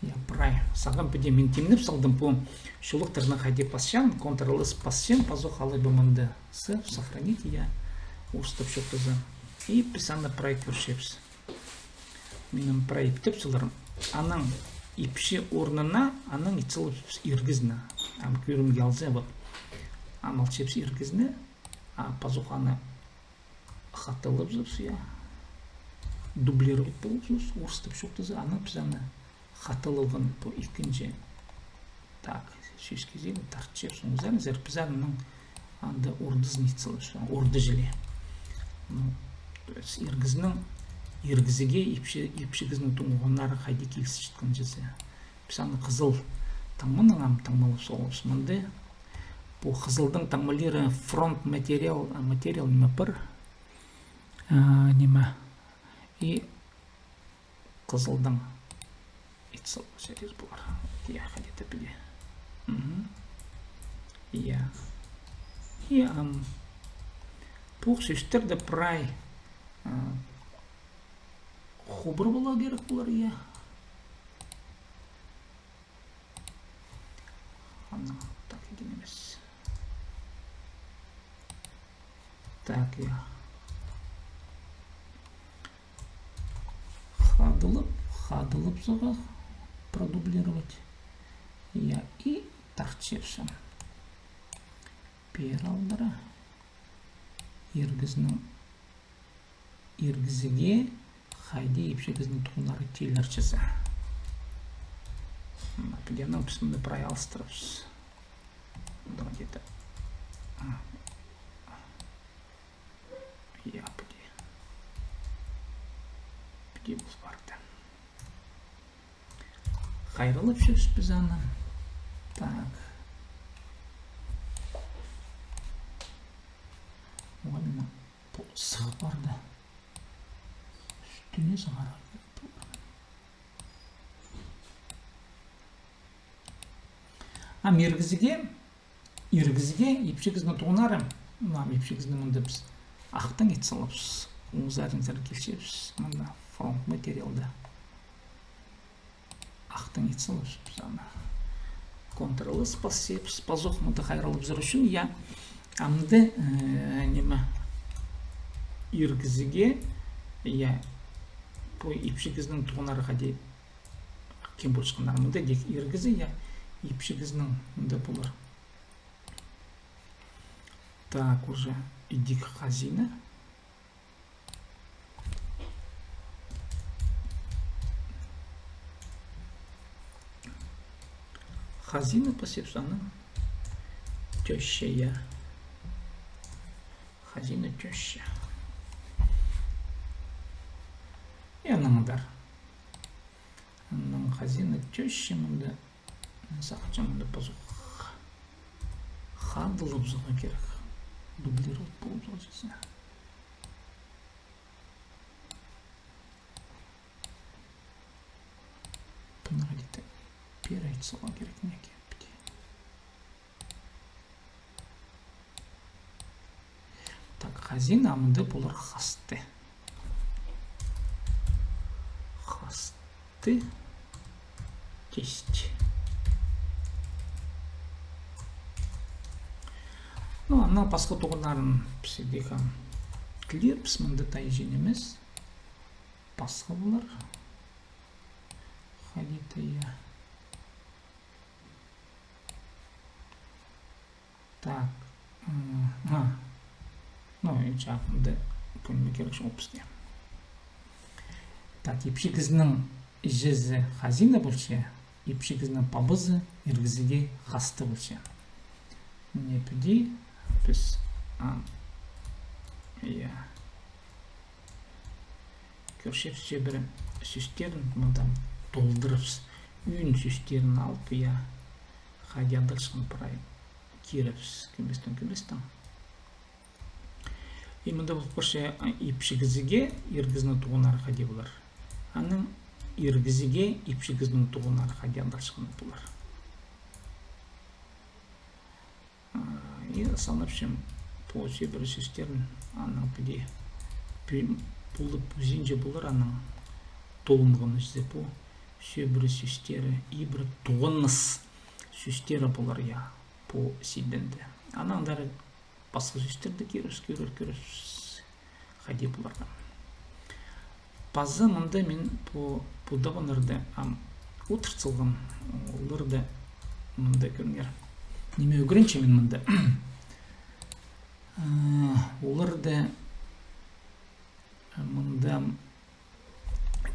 Я прай. Сагам педе мен темнеп салдым по шулық тырна хайде пасчан, Ctrl-S пасчан, пазох алай баманды. Save, сохранить я. Устап шоқтызы. И писаны прай көршепс. Менің прай птеп сыларым. Аның ипші орнына, аның итсылып иргізні. Ам көрімге алзе вот. Амал чепс иргізні. Пазох аны хатылып зыпсы я. Дублировать болупсыз. Устап шоқтызы. Аның писаны хатылығын по икінже. Так, шеш кезегі тартчеп соңызар. Зерпізарының анда ордызын итсылып. Орды желе. Иргізінің иргізіге ипшігізінің тұңғанары қайды келсі жеткен жезе. Писаны қызыл таңмының ам таңмалы соғылыс мұнды. Бұл қызылдың таңмалері фронт материал неме бір. Неме. И қызылдың итсыл серез бұлар. Я қадеті біле. Я. И бұл сөстерді прай хубыр бола керек бұлар, я. Так, екен емес. Так, я. Хадылып зыға продублировать. Я и тартчепсім. Пер алдыра. Иргізіге қайды епшегізінің тұғынары тейлерчізі. Пілерінің пісімді прай алыстырыпсыз. Бұдан деді. Я піде. Піде бұл барды. Қайрылып шөпс біз аны. Так. Оғалына бұл сығы барды. Үстіне сығара. Иргізіге епшегізінің тұғынары. Епшегізінің мұнда біз ақтың етсалапсыз. Оңызарыңызар келшепсіз. Мұнда фронт материалда. Ақтың етсалапсыз біз ана. Ctrl-S пасепсіз. Пазоқ мұнда қайралып зір үшін. Я амды неме иргізіге я по епшегізінің тұғынары қаде кем бұл шыққандар. Мұнда дек иргізі я епшегізінің мұнда бұлар. Так, уже иди к хазина. Хазина посепсаны. Теща я. Хазина теща. И анаңдар. Анаң хазина теща мұнда. Сақчамында позу хадылып зыға керек. Дублировать болып зағычысы. Бұнығы дейті пер айтсыға керек неке біде. Так, хазин амынды болар хасты. Хасты тесть. Ну, ана басқа тұғынарын піседегі клир пісмінді тайжен емес. Басқа бұлар. Халита я. Так. Ну, жағымды көңілі керек жоқ бізге. Так, епшегізінің жезі хазина бұлше, епшегізінің пабызы иргізіге хасты бұлше. Не піде. Біз көршеп сөбірі сөстерін мұндан толдырыпс үйін сөстерін алып қадиядыршын пырай керіпс көместен и мұнда бұл көрше епшігізіге иргізінің тұғынары қади бұлар аның иргізіге епшігізінің тұғынары қадиядыршын бұлар и санапшым по сөбірі сөстерін аның піде Бұл пузинже болар аның толымғыны жзе по сөбірі сөстері ибірі туғыныс сөстері болар я по сиденді. Анаңдары басқа сөстерді көрір хади боларға. Пазы мұнда мен бұдағынырды отырцылғын оларды мұнда көріңер. Неме өгірінше мен мұнда. Оларды мұнда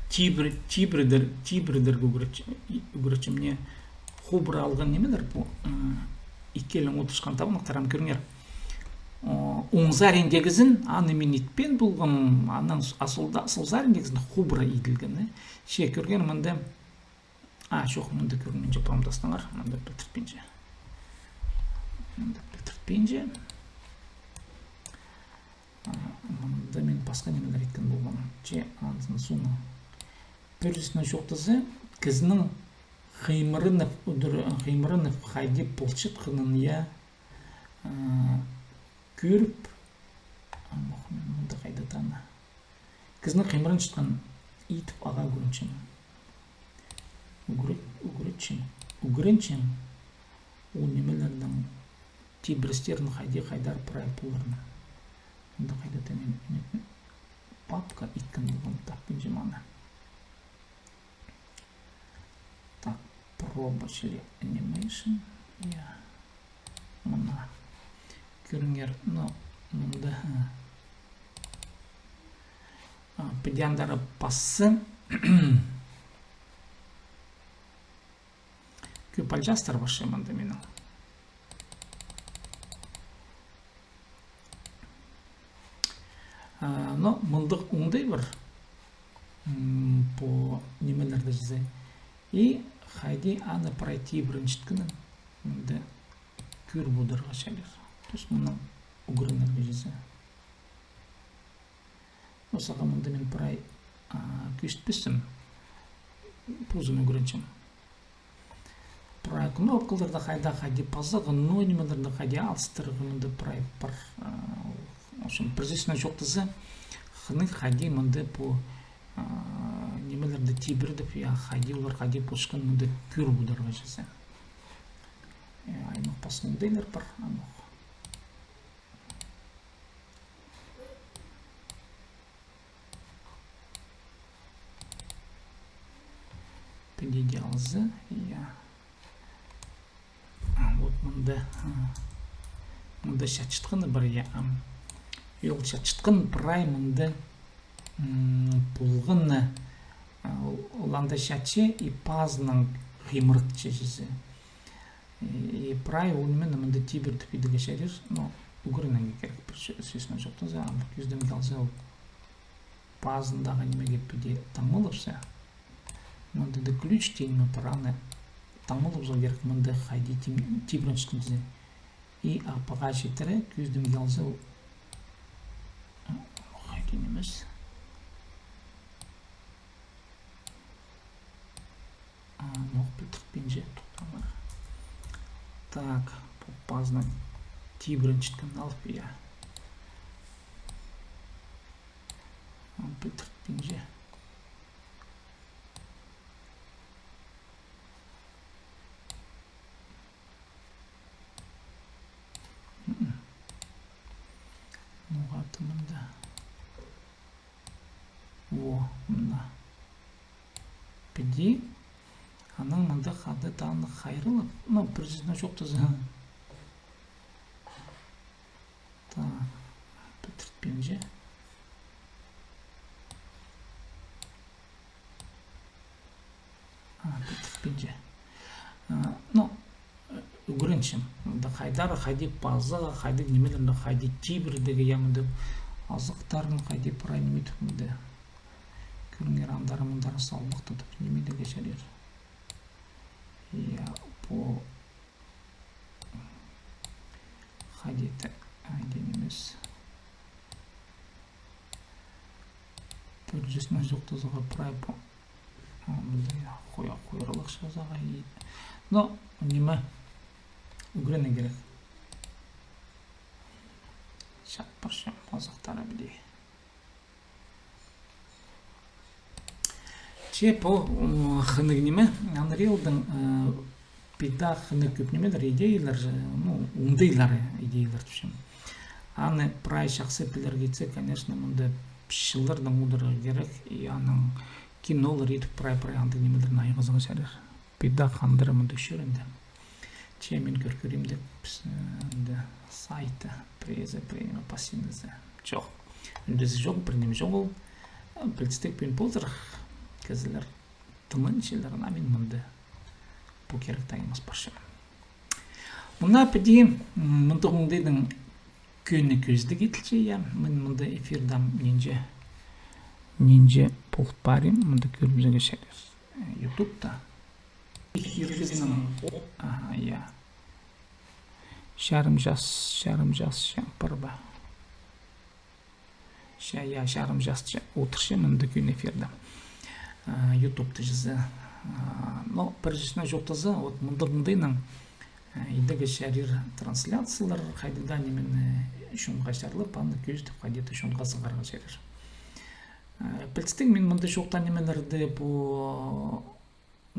тибірдер өгірінше мне хубыра алған немелер бұл икелің отыршқан табынықтарам көріңер. Оңзарендегізін анымен болғым, анан асылзарендегізін хубыра иділгіні. Ше көрген мұнда, жоқ мұнда көргенше памдастыңар, мұнда білтіртпенже. Мұнда мен басқа немелер еткен болғым. Че аңызын соны. Пөрісіне жоқтызы, кізінің қимырынып қайдеп болчыт қынын я көріп, мұнда қайда таны. Кізінің қимырын шытқан етіп аға үгірінчен, ол немелердің тибірістерін қайдар пырай болырны. Мұнда қайда тәмен үнетін папка иткін болған таппен жеманы. Так, пробачили animation. Я мұна көріңер, мұнда педиандары пасы көп алжастар башы мұнда менің. Мұндық оңдай бір по немелерді жізе. И хайди аны пройти біріншіткінің мұнда көр бұдырға шәлер. То есть мұның ұғырынырға жізе. Осыға мұнда мен прай көстпесім пузын ұғырыншым. Прай кнопкаларды хайди пазығы, но немелерді хайди алыстырғы мұнда прай бар. В общем, призысына жоқтызы қыны хайди мұнда по немелерді тибірдіп, хайди олар хайди пошқан мұнда көр бұдырға жізе. Аймақ басын ұдайлар бар. Педидиалзы. Вот мұнда шатшытқыны бар. Ол шатшытқын прай мұнда бұлғыны оланда шатшы и пазының ғимыртчы жізі. И прай олмен мұнда тибірді пейдігі шәрер, но ұғырынан керек бір сөзіне жоқтыңыз. Күзден қалса ол пазындағы немеге пейде таңмылыпса, мұнда да ключ теймі параны таңмылып зол керек мұнда хайди тибірін шықын жізе. И апаға жетірі күзден қалса ол хайди немес. Мог білтіртпенже тұқтамыр. Так, пазны тибірін шықын алып я. Білтіртпенже. Мұғатымында. Мұна. Педи. Аның мұнда қады таңы қайрылып. Бірзізіне жоқтызы. Так. Білтіртпенже. Білтіртпенже. Үгіріншім. Қайдары қайды пазыға, қайды немелерді қайды тибірдегі ямынды азықтарын қайды пырай неметіп мұнды. Көріңер андары мұндары салмақ тұтып немедегі шәрер. Я по қайдеті әйденеміз. Бүржесіне жоқтызыға пырай по қойырылық жазаға ейді. Но неме үгіріне керек. Шат баршам азықтары білей. Че по хыныгниме Unreal'дың пида хыны көп немелер идеялар, ундайлар идеялар түшем. Аны прай шақсы пилер кетсе, конечно, мұнда пішілердің удыры керек, и аның кинолар етіп прай анды немелерін айғызығы сәрір. Пида қандыры мұнда шөрінді. Че мен көркөремді сайты, презі, премия, пассивнізі. Жоқ. Үндізі жоқ, бірнем жоқ ол. Білістік пен болдыр. Кәзілер тымын шелерін, мен мұнда бұл керек тайымыз баршы. Мұна піде мұнда ғыңдайдың көні көзді кетілші, мен мұнда эфирдам ненже полт барим, мұнда көрімізіге шәрер. Ютубта. Эфиргізінің, шарым жас парба. Шарым жас отыршы мұнда көні эфирдам. Ютубты жызы. Но прежде жоқтызы, мұнда мұндайның идегі шәрір трансляциялар қайдыда немен шонға шарлып, аны көздіп қайдеті шонға сығарға шәрір. Білістің мен мұнда жоқта немелерді бұл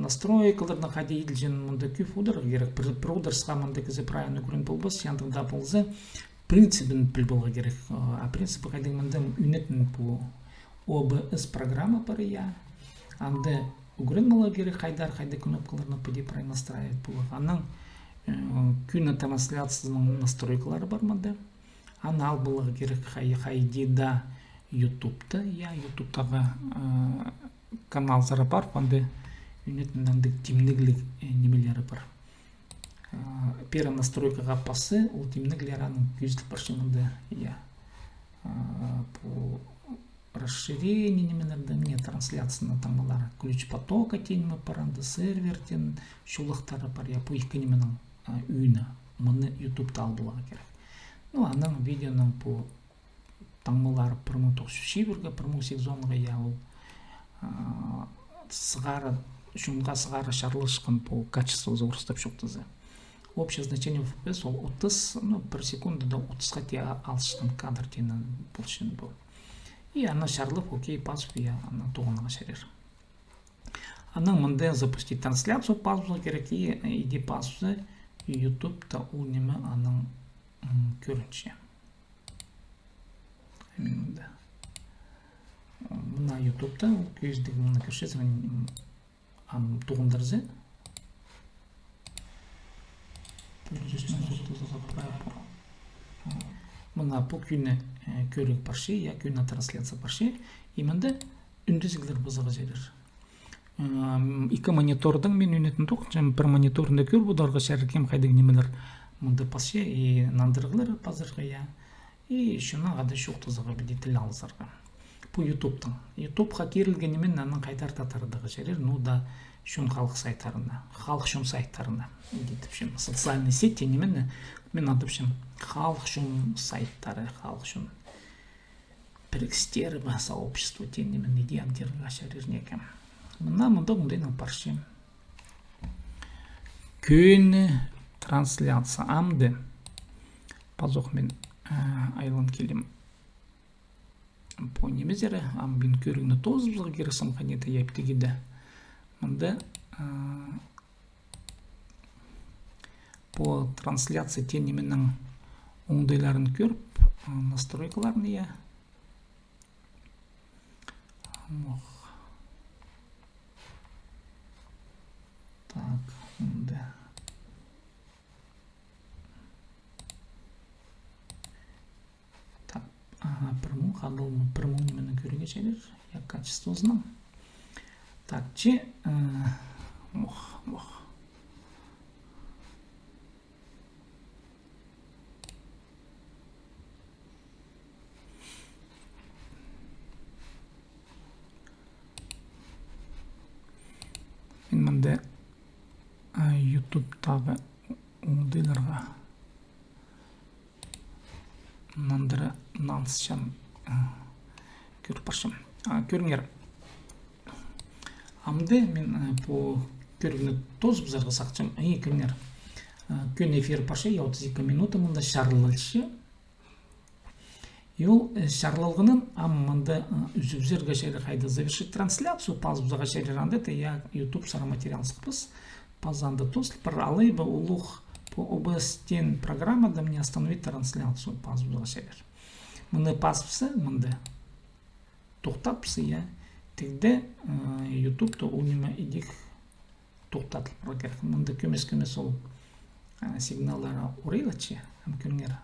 настройкаларына қайда еділжен мұнда көп ұдыр керек. Бір ұдырсыға мұнда кізі прайыны көрін болбас, яндығында болзы принципін біл болға керек. А принципі қайдың мұнда үнетін бұл OBS программа бары Анды угрын болға керек, қайда кнопкаларына пөде прай настраивать болға. Анның күні трансляцияның настройкалары бар мұнда. Аны ал болға керек қайдеда ютубты, ютубтағы каналзары бар, онда үнетіндіңді темніглік немелері бар. Первый настройкаға пасы, ол темніглер аның көзіліп баршы мұнда, по расширение немелерді, не трансляцияны таңбалары. Ключ потока тенімі паранды, сервертен, шулықтары бар, по их кенеменің үйіні, мұны ютубта ал болға керек. Аның видеоның по таңбалары 1900-ға, 1810-ға ол сығары шарлышқын по качество заурыстап шоқтызы. Общее значение FPS ол 30, per секундада 30-ға те алшықын кадр тені болшын бұл. И она шарлып, окей, пазу, она туғаныға шәрер. Аның мұнда запустить трансляцию пазуға керек, иде пазуы ютубта ол немі аның көрінші. Мұна ютубта ол көздегі мұна көршесі туғындарзы. Мұна бұл күні көрік баршы, күні трансляция баршы, именді үндізгілер бұзығы жерер. Екі монитордың мен үнетін тоқ, бір мониторында көр бұдарға шәріркем қайдың немелер мұнды пасшы, нандырғылар пазырға, и шына ғады шоқтызыға біде тіл алызарға. Бұл ютубтың. Ютубқа керілген емен нанын қайдар татарыдағы жерер, да шын халық сайттарына, халық шын сайттарына. Социальный сеть немен мен атыпшым халық шын сайттары, халық шын бірікстері ба, сообщество тенемен идеямдерға шәрернекем. Мұнда мұндайның паршы. Көні трансляция амды. Пазоқ мен айлын келем. По немезері, амбин көрігіні тозылығы кересім қанеті ептегеді. Мұнда по трансляции тенеменің оңдайларын көріп, настройкаларын Так, мұнда. Так, пірму, қадылмы, пірму неменің көреге жайлер, качество знам. Так, че, Мен мұнда ютубтағы оңдайларға мынандыры нансышам көріп баршым. Көріңер. Амды мен по көрігіні тозып зарға сақчым. Көріңер. Көн эфир баршы 32 минуты мұнда шарлылшы. Ол шарлалғының амманды үзубзерга шері қайды завершить трансляцию, пазбузаға шері ранды, я YouTube сара материал сықпыз, пазанды тосль, бір алайба улух по OBS-тен программада мне остановить трансляцию пазбузаға шері. Мұны пазбысы, мұнды тоқтапсы, я тегде YouTube-то унима идик тоқтатыл программ. Мұнды көмес ол сигналлары орайлачы, көңер.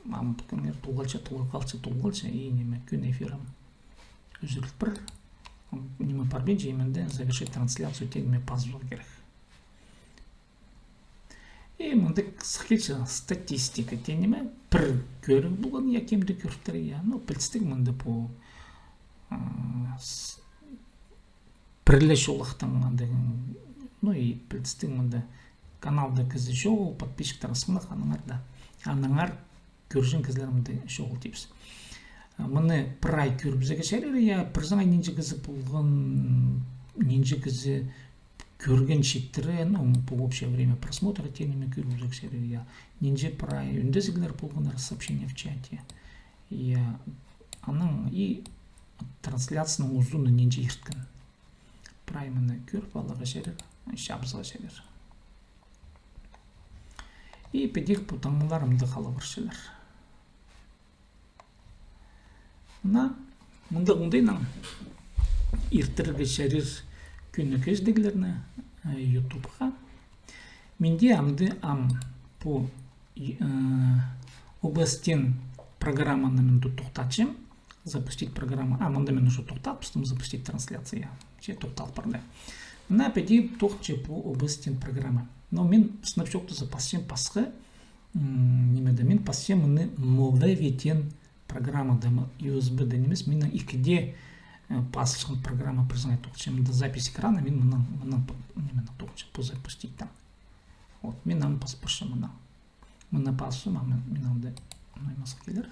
Мам көңер толғалча и неме күн эфирім үзіліп бір. Неме парбен жейменде завершить трансляцию тегіме пазбыл керек. И мұнды қысқечі статистика тенеме бір көріп болған якемді көріптірі я. Ну, білістік мұнды по бірлеш олықтың ну и білістік мұнды каналда кізі жоғыл, подписчиктар сымық аныңар көржін кізлерімді шоғыл дейбіз. Мұны бір ай көрбізеге шәрері, я бір жаңа ненже кізі болған, ненже кізі көрген шектірі, по общее время просмотра тенеме көрбізеге шәрері, я ненже бір ай үндезігілер болғанар сообщение в чате. Я аның и трансляцияның ұзуны ненже ерткен. Бір ай мұны көріп алаға шәрері, шабызға шәрері. И педик путамыларымды қалы біршілер. Мұнда ұндайнан ертіргі шәрір күні көздегілеріне YouTubeға. Менде амды по OBS-тен программаны мінді тоқтатшым. Запустить программу. Мұнда мен уже тоқтатпыстым, запустить трансляция. Тоқталып барды. Мұна педик тоқтшы по OBS-тен программы. Но мен снапшотты запасем пасқы. Немеді мен пасем мұны Movavi-тен программада USB денемес, менің екіде пасышқан программа призывает тоқчы. Менде запись экрана, мен мұның тоқчы по запустить там. Вот, мен нам паспыршы мұна. Мұна пасу, мен алды ұнаймасы келер.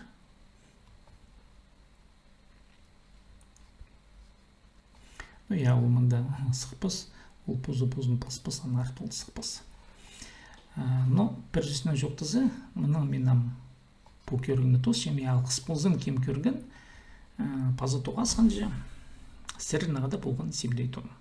Ну, я ол мұнда сықпыз, ол позу-позун паспыз, анар толы сықпыз. Но, пережесінен жоқтызы, мұның менам по көргіні тос, жеме алқыс болзын кем көрген, пазы тоғасқан же, сәрінағада болған себдей тұрмын.